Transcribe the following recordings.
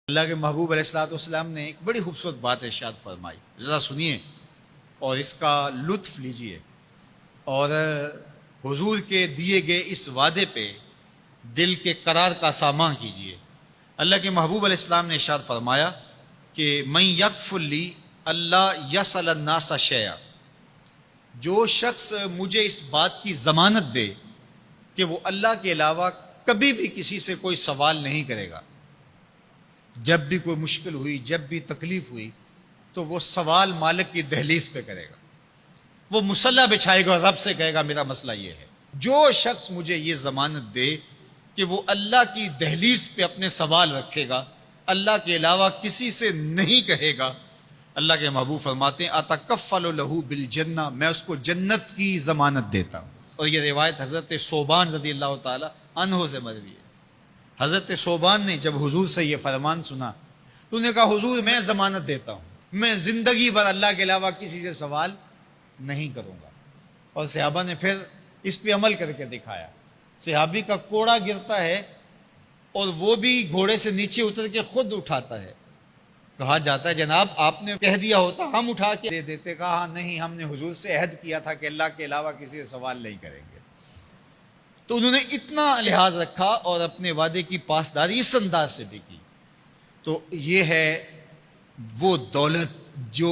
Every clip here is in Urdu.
اللہ کے محبوب علیہ الصلوۃ والسلام نے ایک بڑی خوبصورت بات ارشاد فرمائی، ذرا سنیے اور اس کا لطف لیجئے، اور حضور کے دیے گئے اس وعدے پہ دل کے قرار کا سامان کیجئے۔ اللہ کے محبوب علیہ السلام نے ارشاد فرمایا کہ من یکفل لی اللہ یسأل الناس شیئا، جو شخص مجھے اس بات کی ضمانت دے کہ وہ اللہ کے علاوہ کبھی بھی کسی سے کوئی سوال نہیں کرے گا، جب بھی کوئی مشکل ہوئی، جب بھی تکلیف ہوئی تو وہ سوال مالک کی دہلیز پہ کرے گا، وہ مصلی بچھائے گا اور رب سے کہے گا میرا مسئلہ یہ ہے۔ جو شخص مجھے یہ ضمانت دے کہ وہ اللہ کی دہلیز پہ اپنے سوال رکھے گا، اللہ کے علاوہ کسی سے نہیں کہے گا، اللہ کے محبوب فرماتے ہیں اتکفل لہ بالجنہ، میں اس کو جنت کی ضمانت دیتا ہوں۔ اور یہ روایت حضرت ثوبان رضی اللہ تعالی عنہ سے مروی ہے۔ حضرت ثوبان نے جب حضور سے یہ فرمان سنا تو انہوں نے کہا حضور میں ضمانت دیتا ہوں، میں زندگی بھر اللہ کے علاوہ کسی سے سوال نہیں کروں گا۔ اور صحابہ نے پھر اس پہ عمل کر کے دکھایا۔ صحابی کا کوڑا گرتا ہے اور وہ بھی گھوڑے سے نیچے اتر کے خود اٹھاتا ہے، کہا جاتا ہے جناب آپ نے کہہ دیا ہوتا ہم اٹھا کے دے دیتے، کہا ہاں نہیں، ہم نے حضور سے عہد کیا تھا کہ اللہ کے علاوہ کسی سے سوال نہیں کریں گے۔ تو انہوں نے اتنا لحاظ رکھا اور اپنے وعدے کی پاسداری اس انداز سے بھی کی۔ تو یہ ہے وہ دولت جو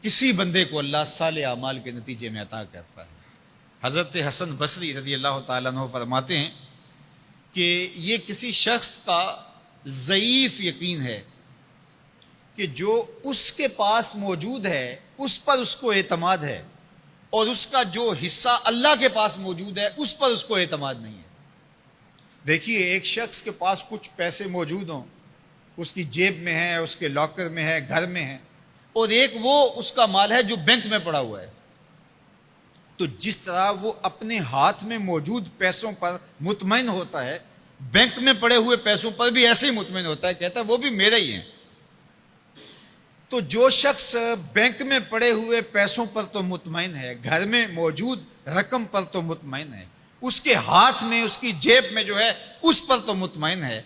کسی بندے کو اللہ صالح اعمال کے نتیجے میں عطا کرتا ہے۔ حضرت حسن بصری رضی اللہ تعالیٰ عنہ فرماتے ہیں کہ یہ کسی شخص کا ضعیف یقین ہے کہ جو اس کے پاس موجود ہے اس پر اس کو اعتماد ہے، اور اس کا جو حصہ اللہ کے پاس موجود ہے اس پر اس کو اعتماد نہیں ہے۔ دیکھیے ایک شخص کے پاس کچھ پیسے موجود ہوں، اس کی جیب میں ہے، اس کے لاکر میں ہے، گھر میں ہے، اور ایک وہ اس کا مال ہے جو بینک میں پڑا ہوا ہے، تو جس طرح وہ اپنے ہاتھ میں موجود پیسوں پر مطمئن ہوتا ہے، بینک میں پڑے ہوئے پیسوں پر بھی ایسے ہی مطمئن ہوتا ہے، کہتا ہے وہ بھی میرے ہی ہیں۔ تو جو شخص بینک میں پڑے ہوئے پیسوں پر تو مطمئن ہے، گھر میں موجود رقم پر تو مطمئن ہے، اس کے ہاتھ میں اس کی جیب میں جو ہے اس پر تو مطمئن ہے،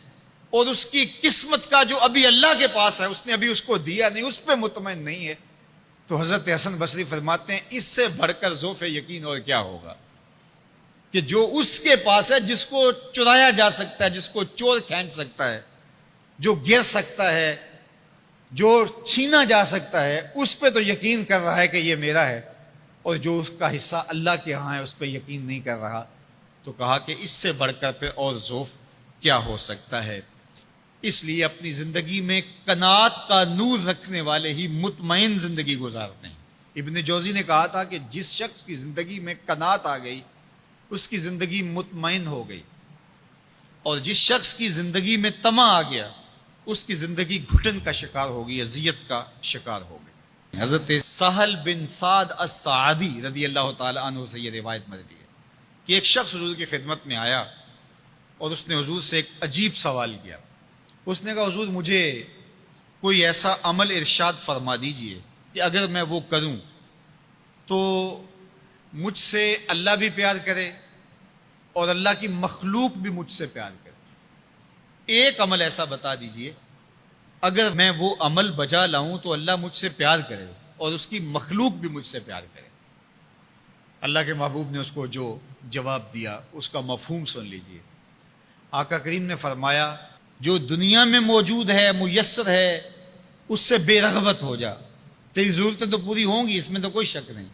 اور اس کی قسمت کا جو ابھی اللہ کے پاس ہے اس نے ابھی اس کو دیا نہیں، اس پہ مطمئن نہیں ہے، تو حضرت حسن بصری فرماتے ہیں اس سے بڑھ کر ذوف یقین اور کیا ہوگا کہ جو اس کے پاس ہے، جس کو چرایا جا سکتا ہے، جس کو چور کھینچ سکتا ہے، جو گر سکتا ہے، جو چھینا جا سکتا ہے، اس پہ تو یقین کر رہا ہے کہ یہ میرا ہے، اور جو اس کا حصہ اللہ کے ہاں ہے اس پہ یقین نہیں کر رہا، تو کہا کہ اس سے بڑھ کر پھر اور ذوف کیا ہو سکتا ہے۔ اس لیے اپنی زندگی میں قناعت کا نور رکھنے والے ہی مطمئن زندگی گزارتے ہیں۔ ابن جوزی نے کہا تھا کہ جس شخص کی زندگی میں قناعت آ گئی اس کی زندگی مطمئن ہو گئی، اور جس شخص کی زندگی میں طمع آ گیا اس کی زندگی گھٹن کا شکار ہوگی، اذیت کا شکار ہوگی۔ حضرت سہل بن سعد الساعدی رضی اللہ تعالی عنہ سے یہ روایت مروی ہے کہ ایک شخص حضور کی خدمت میں آیا اور اس نے حضور سے ایک عجیب سوال کیا۔ اس نے کہا حضور مجھے کوئی ایسا عمل ارشاد فرما دیجئے کہ اگر میں وہ کروں تو مجھ سے اللہ بھی پیار کرے اور اللہ کی مخلوق بھی مجھ سے پیار کرے، ایک عمل ایسا بتا دیجئے اگر میں وہ عمل بجا لاؤں تو اللہ مجھ سے پیار کرے اور اس کی مخلوق بھی مجھ سے پیار کرے۔ اللہ کے محبوب نے اس کو جو جواب دیا اس کا مفہوم سن لیجئے۔ آقا کریم نے فرمایا جو دنیا میں موجود ہے، میسر ہے، اس سے بے رغبت ہو جا، تیری ضرورتیں تو پوری ہوں گی، اس میں تو کوئی شک نہیں،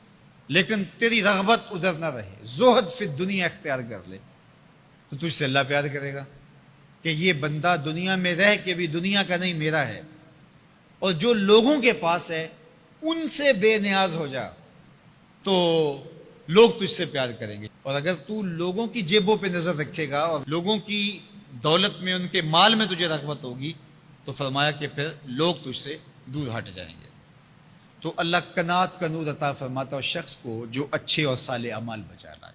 لیکن تیری رغبت ادھر نہ رہے، زہد فی الدنیا اختیار کر لے، تو تجھ سے اللہ پیار کرے گا کہ یہ بندہ دنیا میں رہ کے بھی دنیا کا نہیں میرا ہے، اور جو لوگوں کے پاس ہے ان سے بے نیاز ہو جا تو لوگ تجھ سے پیار کریں گے، اور اگر تو لوگوں کی جیبوں پہ نظر رکھے گا اور لوگوں کی دولت میں، ان کے مال میں تجھے رغبت ہوگی تو فرمایا کہ پھر لوگ تجھ سے دور ہٹ جائیں گے۔ تو اللہ قناعت کا نور عطا فرماتا ہے شخص کو جو اچھے اور صالح اعمال بجا لائے۔